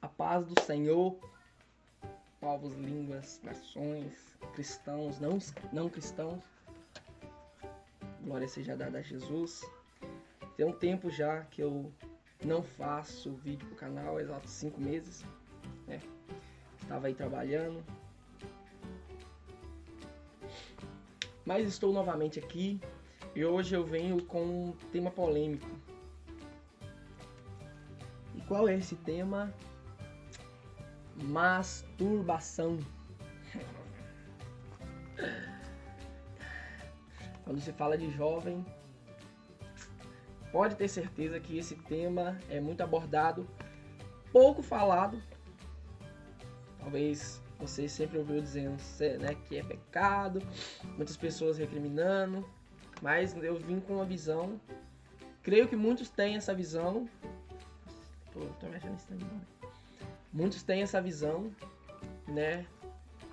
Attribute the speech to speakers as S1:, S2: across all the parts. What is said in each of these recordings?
S1: A paz do Senhor, povos, línguas, nações, cristãos, não cristãos. Glória seja dada a Jesus. Tem um tempo já que eu não faço vídeo pro canal, exato 5 meses. Estava aí trabalhando. Mas estou novamente aqui e hoje eu venho com um tema polêmico. E qual é esse tema? Masturbação. Quando se fala de jovem, pode ter certeza que esse tema é muito abordado, pouco falado. Talvez você sempre ouviu dizendo, né, que é pecado, muitas pessoas recriminando, mas eu vim com uma visão, creio que muitos têm essa visão. Tô mexendo nesse também. Muitos têm essa visão, né?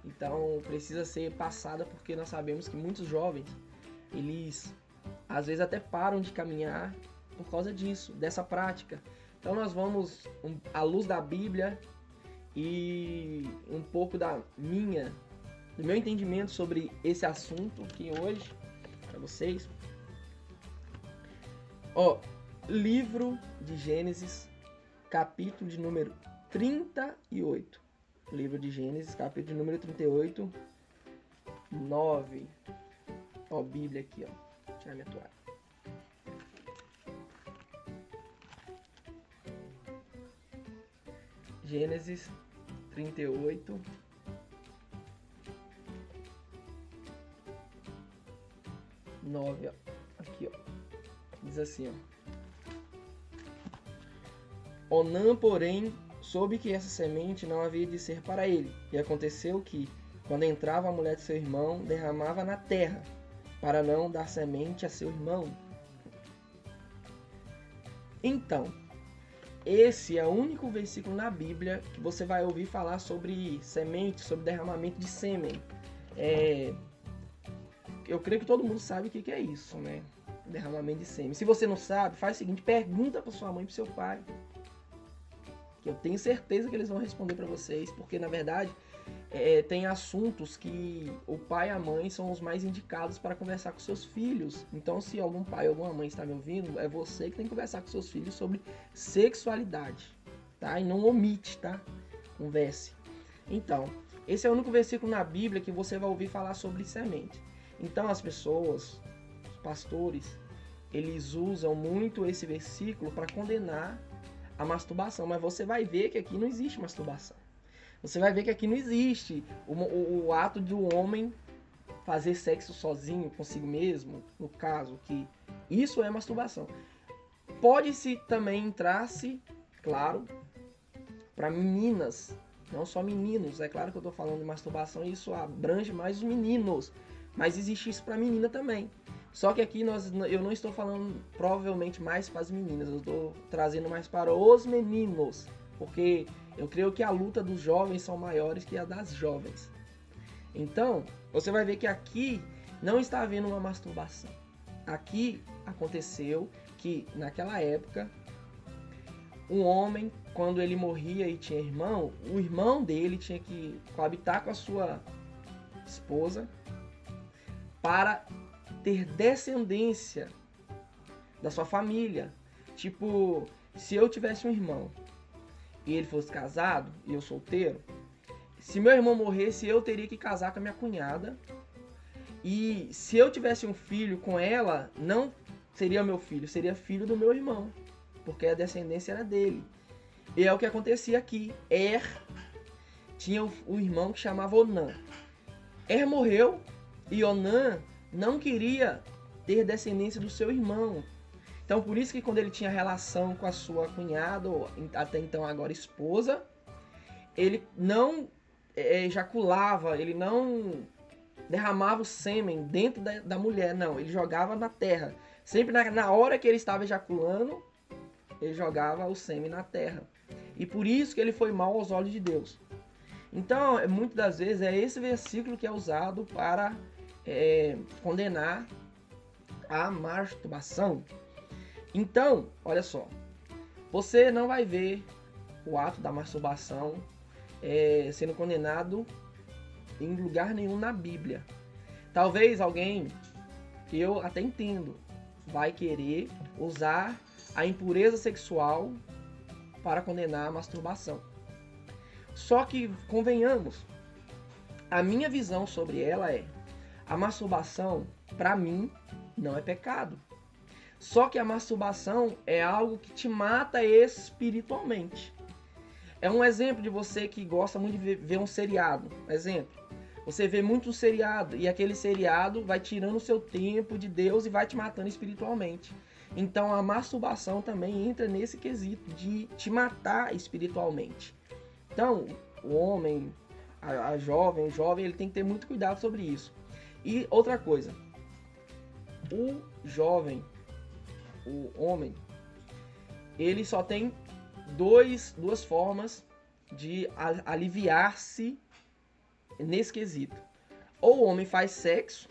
S1: Então precisa ser passada, porque nós sabemos que muitos jovens, eles às vezes até param de caminhar por causa disso, dessa prática. Então nós vamos à luz da Bíblia e um pouco do meu entendimento sobre esse assunto aqui hoje para vocês. Livro de Gênesis, capítulo de número 38. Livro de Gênesis, capítulo de número 38, 9. Bíblia aqui, Vou tirar minha toalha. Gênesis 38, 9, aqui, diz assim, Onã, porém, soube que essa semente não havia de ser para ele, e aconteceu que, quando entrava a mulher de seu irmão, derramava na terra, para não dar semente a seu irmão. Então, esse é o único versículo na Bíblia que você vai ouvir falar sobre semente, sobre derramamento de sêmen. Eu creio que todo mundo sabe o que é isso, né? Derramamento de sêmen. Se você não sabe, faz o seguinte, pergunta para sua mãe e para seu pai. Que eu tenho certeza que eles vão responder para vocês, porque na verdade tem assuntos que o pai e a mãe são os mais indicados para conversar com seus filhos. Então, se algum pai ou alguma mãe está me ouvindo, é você que tem que conversar com seus filhos sobre sexualidade, tá? E não omite, tá? Converse. Então, esse é o único versículo na Bíblia que você vai ouvir falar sobre semente. Então, as pessoas, os pastores, eles usam muito esse versículo para condenar a masturbação, mas você vai ver que aqui não existe masturbação. Você vai ver que aqui não existe o ato do homem fazer sexo sozinho, consigo mesmo, no caso, que isso é masturbação. Pode-se também entrar-se, claro, para meninas, não só meninos. É claro que eu estou falando de masturbação e isso abrange mais os meninos, mas existe isso para menina também. Só que aqui eu não estou falando provavelmente mais para as meninas, eu estou trazendo mais para os meninos, porque eu creio que a luta dos jovens são maiores que a das jovens. Então, você vai ver que aqui não está havendo uma masturbação. Aqui aconteceu que, naquela época, um homem, quando ele morria e tinha irmão, o irmão dele tinha que coabitar com a sua esposa para ter descendência da sua família. Tipo, se eu tivesse um irmão e ele fosse casado e eu solteiro, se meu irmão morresse, eu teria que casar com a minha cunhada. E se eu tivesse um filho com ela, não seria meu filho, seria filho do meu irmão, porque a descendência era dele. E é o que acontecia aqui. Tinha um irmão que chamava Onã. Morreu e Onã não queria ter descendência do seu irmão. Então, por isso que quando ele tinha relação com a sua cunhada, ou até então agora esposa, ele não ejaculava, ele não derramava o sêmen dentro da mulher, não. Ele jogava na terra. Sempre na hora que ele estava ejaculando, ele jogava o sêmen na terra. E por isso que ele foi mau aos olhos de Deus. Então, muitas das vezes, é esse versículo que é usado para condenar a masturbação. Então, olha só, você não vai ver o ato da masturbação sendo condenado em lugar nenhum na Bíblia. Talvez alguém, eu até entendo, vai querer usar a impureza sexual para condenar a masturbação. Só que, convenhamos, a minha visão sobre ela é: a masturbação, para mim, não é pecado. Só que a masturbação é algo que te mata espiritualmente. É um exemplo de você que gosta muito de ver um seriado. Exemplo, você vê muito um seriado e aquele seriado vai tirando o seu tempo de Deus e vai te matando espiritualmente. Então a masturbação também entra nesse quesito de te matar espiritualmente. Então, o homem, o jovem, ele tem que ter muito cuidado sobre isso. E outra coisa, o jovem, o homem, ele só tem duas formas de aliviar-se nesse quesito. Ou o homem faz sexo,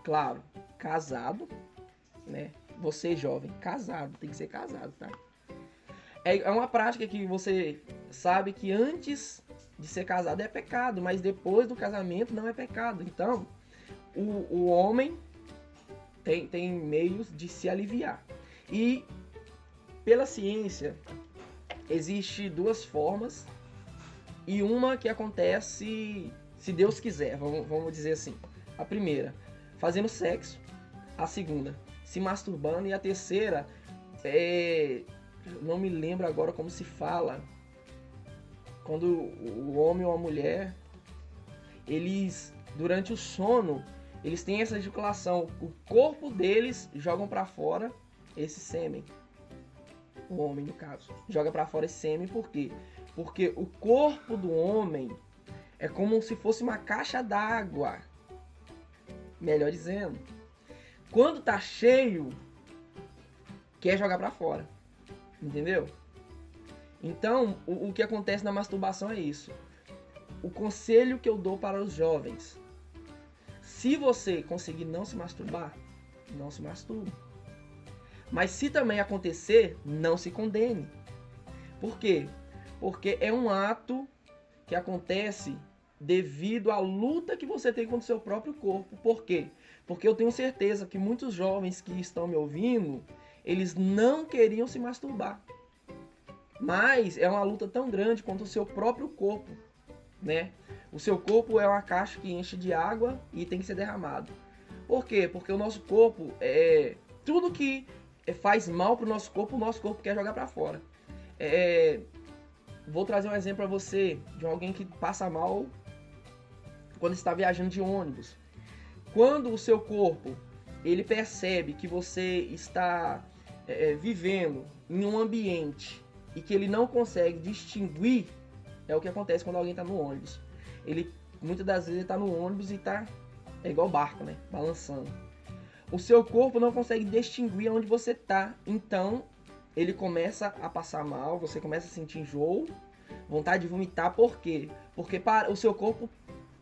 S1: claro, casado, né? Você jovem, casado, tem que ser casado, tá? É uma prática que você sabe que antes de ser casado é pecado, mas depois do casamento não é pecado. Então, o homem tem meios de se aliviar. E pela ciência, existe duas formas e uma que acontece se Deus quiser, vamos dizer assim. A primeira, fazendo sexo. A segunda, se masturbando. E a terceira, não me lembro agora como se fala, quando o homem ou a mulher, eles, durante o sono, eles têm essa ejaculação, o corpo deles jogam para fora esse sêmen. O homem, no caso, joga para fora esse sêmen, por quê? Porque o corpo do homem é como se fosse uma caixa d'água. Melhor dizendo, quando tá cheio, quer jogar para fora. Entendeu? Então, o que acontece na masturbação é isso. O conselho que eu dou para os jovens: se você conseguir não se masturbar, não se masturbe. Mas se também acontecer, não se condene. Por quê? Porque é um ato que acontece devido à luta que você tem com o seu próprio corpo. Por quê? Porque eu tenho certeza que muitos jovens que estão me ouvindo, eles não queriam se masturbar. Mas é uma luta tão grande quanto o seu próprio corpo, né? O seu corpo é uma caixa que enche de água e tem que ser derramado. Por quê? Porque o nosso corpo, tudo que faz mal pro nosso corpo, o nosso corpo quer jogar para fora. Vou trazer um exemplo para você de alguém que passa mal quando está viajando de ônibus. Quando o seu corpo, ele percebe que você está vivendo em um ambiente e que ele não consegue distinguir, é o que acontece quando alguém está no ônibus. Ele, muitas das vezes, está no ônibus e está igual barco, né? Balançando. O seu corpo não consegue distinguir onde você está. Então, ele começa a passar mal, você começa a sentir enjoo, vontade de vomitar. Por quê? Porque o seu corpo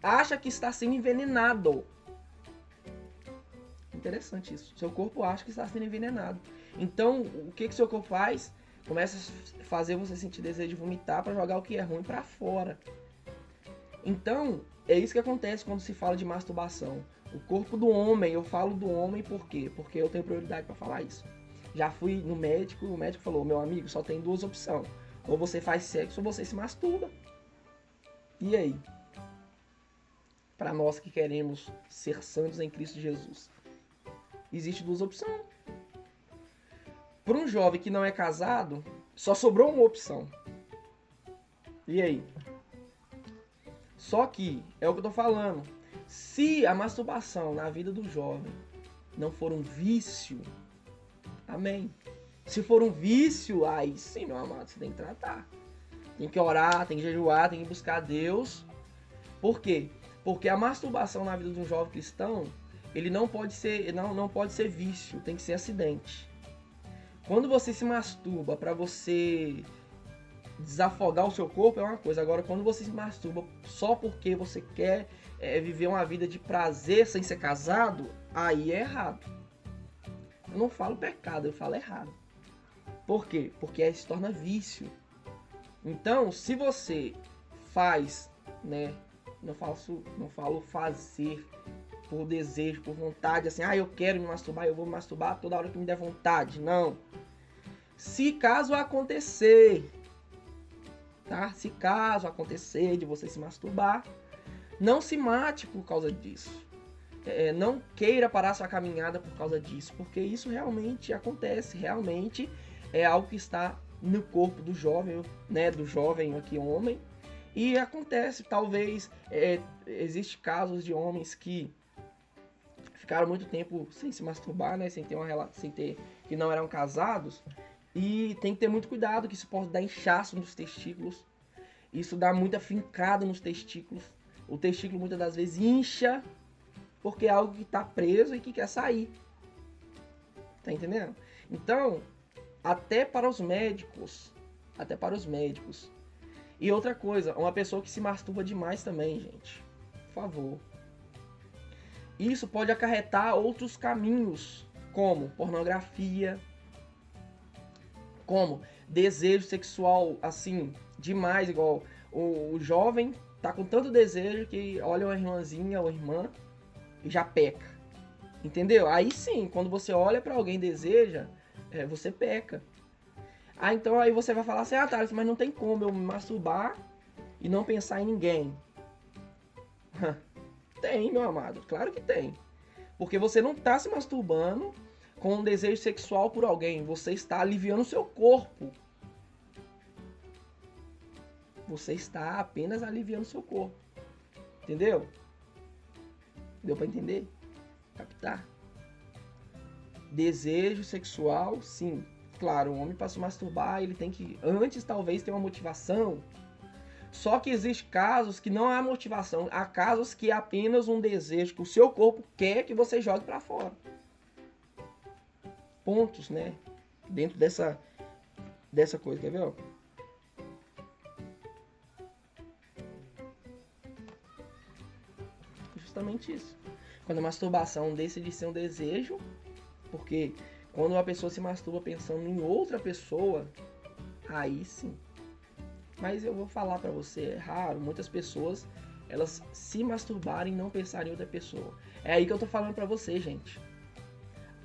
S1: acha que está sendo envenenado. Interessante isso. Seu corpo acha que está sendo envenenado. Então, o que seu corpo faz? Começa a fazer você sentir desejo de vomitar para jogar o que é ruim para fora. Então, é isso que acontece quando se fala de masturbação. O corpo do homem, eu falo do homem por quê? Porque eu tenho prioridade para falar isso. Já fui no médico, o médico falou: meu amigo, só tem duas opções. Ou você faz sexo ou você se masturba. E aí? Para nós que queremos ser santos em Cristo Jesus, existem duas opções. Para um jovem que não é casado, só sobrou uma opção. E aí? Só que, é o que eu tô falando, se a masturbação na vida do jovem não for um vício, amém. Se for um vício, aí sim, meu amado, você tem que tratar. Tem que orar, tem que jejuar, tem que buscar Deus. Por quê? Porque a masturbação na vida de um jovem cristão, ele não pode ser vício, tem que ser acidente. Quando você se masturba para você desafogar o seu corpo é uma coisa. Agora, quando você se masturba só porque você quer viver uma vida de prazer sem ser casado, aí é errado. Eu não falo pecado, eu falo errado. Por quê? Porque aí se torna vício. Então, se você faz, né? Não falo fazer por desejo, por vontade, assim, eu quero me masturbar, eu vou me masturbar toda hora que me der vontade. Não. Se caso acontecer, tá? Se caso acontecer de você se masturbar, não se mate por causa disso. Não queira parar sua caminhada por causa disso, porque isso realmente acontece, realmente é algo que está no corpo do jovem, né? Do jovem aqui, homem. E acontece, talvez, existe casos de homens que ficaram muito tempo sem se masturbar, né? Que não eram casados. E tem que ter muito cuidado, que isso pode dar inchaço nos testículos. Isso dá muita fincada nos testículos. O testículo muitas das vezes incha, porque é algo que está preso e que quer sair. Tá entendendo? Então, até para os médicos. E outra coisa, uma pessoa que se masturba demais também, gente. Por favor. Isso pode acarretar outros caminhos, como pornografia, como desejo sexual, assim, demais, igual o jovem tá com tanto desejo que olha uma irmãzinha ou irmã e já peca. Entendeu? Aí sim, quando você olha pra alguém e deseja, você peca. Então aí você vai falar assim, Thales, mas não tem como eu me masturbar e não pensar em ninguém. Tem, meu amado, claro que tem. Porque você não está se masturbando com um desejo sexual por alguém, você está aliviando o seu corpo. Você está apenas aliviando o seu corpo. Entendeu? Deu para entender? Captar? Desejo sexual, sim. Claro, o homem para se masturbar, ele tem que, antes talvez, ter uma motivação. Só que existem casos que não há motivação. Há casos que é apenas um desejo que o seu corpo quer que você jogue para fora. Pontos, né? Dentro dessa coisa, quer ver? Ó? Justamente isso. Quando a masturbação deixa de ser um desejo, porque quando uma pessoa se masturba pensando em outra pessoa, aí sim. Mas eu vou falar pra você, é raro, muitas pessoas, elas se masturbarem e não pensarem em outra pessoa. É aí que eu tô falando pra você, gente.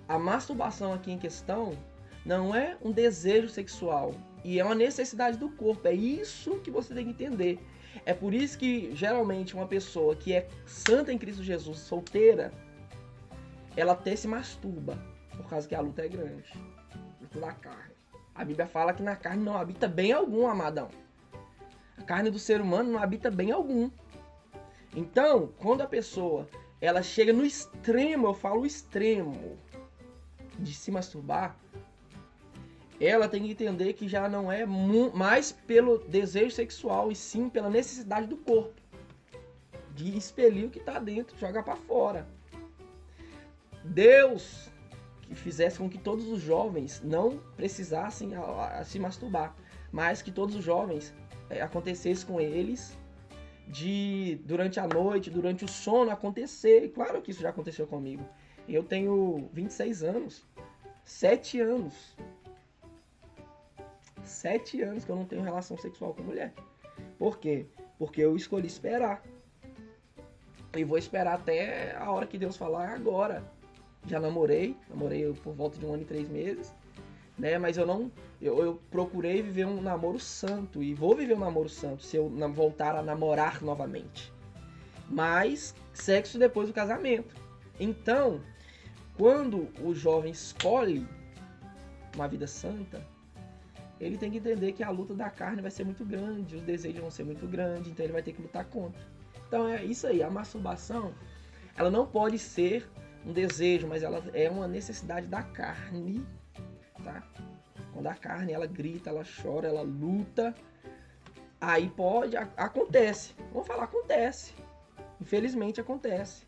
S1: A masturbação aqui em questão não é um desejo sexual, e é uma necessidade do corpo, é isso que você tem que entender. É por isso que, geralmente, uma pessoa que é santa em Cristo Jesus, solteira, ela até se masturba, por causa que a luta é grande. Luta da carne. A Bíblia fala que na carne não habita bem algum, amadão. A carne do ser humano não habita bem algum. Então, quando a pessoa ela chega no extremo, eu falo extremo, de se masturbar, ela tem que entender que já não é mais pelo desejo sexual, e sim pela necessidade do corpo. De expelir o que está dentro, jogar para fora. Deus que fizesse com que todos os jovens não precisassem se masturbar, mas que todos os jovens acontecesse com eles durante a noite, durante o sono acontecer. E claro que isso já aconteceu comigo. Eu tenho 26 anos, 7 anos que eu não tenho relação sexual com mulher. Por quê? Porque eu escolhi esperar. E vou esperar até a hora que Deus falar agora. Já namorei por volta de 1 ano e 3 meses, né? Mas eu procurei viver um namoro santo, e vou viver um namoro santo se eu voltar a namorar novamente. Mas sexo depois do casamento. Então, quando o jovem escolhe uma vida santa, ele tem que entender que a luta da carne vai ser muito grande, os desejos vão ser muito grandes, então ele vai ter que lutar contra. Então é isso aí, a masturbação, ela não pode ser um desejo, mas ela é uma necessidade da carne, tá? Quando a carne, ela grita, ela chora, ela luta, aí acontece. Vamos falar, acontece. Infelizmente acontece.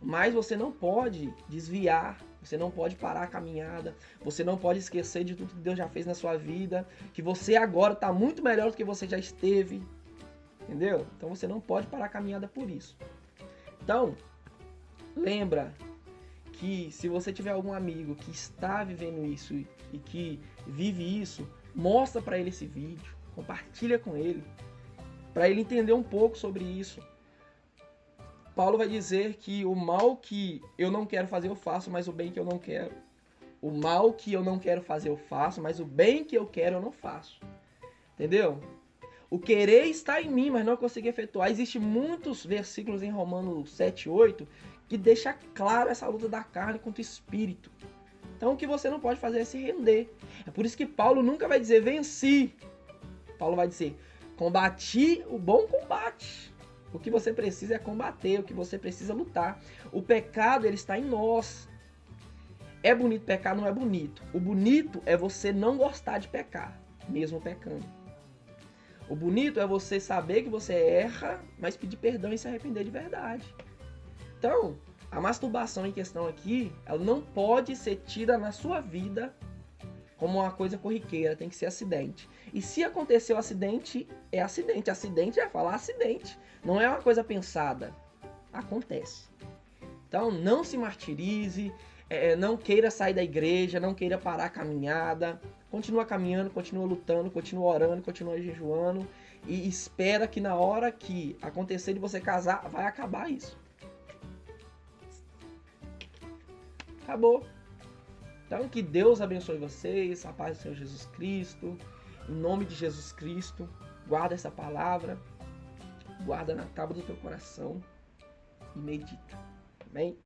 S1: Mas você não pode desviar, você não pode parar a caminhada, você não pode esquecer de tudo que Deus já fez na sua vida, que você agora está muito melhor do que você já esteve, entendeu? Então você não pode parar a caminhada por isso. Então, lembra que se você tiver algum amigo que está vivendo isso e que vive isso, mostra para ele esse vídeo, compartilha com ele, para ele entender um pouco sobre isso. Paulo vai dizer que o mal que eu não quero fazer eu faço, mas o bem que eu não quero. O mal que eu não quero fazer eu faço, mas o bem que eu quero eu não faço. Entendeu? O querer está em mim, mas não consigo efetuar. Existem muitos versículos em Romanos 7, 8 que deixa claro essa luta da carne contra o espírito. Então o que você não pode fazer é se render. É por isso que Paulo nunca vai dizer venci. Paulo vai dizer combati o bom combate. O que você precisa é combater, o que você precisa é lutar. O pecado, ele está em nós. É bonito pecar? Não é bonito. O bonito é você não gostar de pecar, mesmo pecando. O bonito é você saber que você erra, mas pedir perdão e se arrepender de verdade. Então, a masturbação em questão aqui, ela não pode ser tida na sua vida como uma coisa corriqueira, tem que ser acidente. E se aconteceu acidente, é acidente. Acidente é falar acidente. Não é uma coisa pensada. Acontece. Então, não se martirize, não queira sair da igreja, não queira parar a caminhada. Continua caminhando, continua lutando, continua orando, continua jejuando. E espera que na hora que acontecer de você casar, vai acabar isso. Acabou. Então, que Deus abençoe vocês, a paz do Senhor Jesus Cristo. Em nome de Jesus Cristo, guarda essa palavra, guarda na tábua do teu coração e medita. Amém?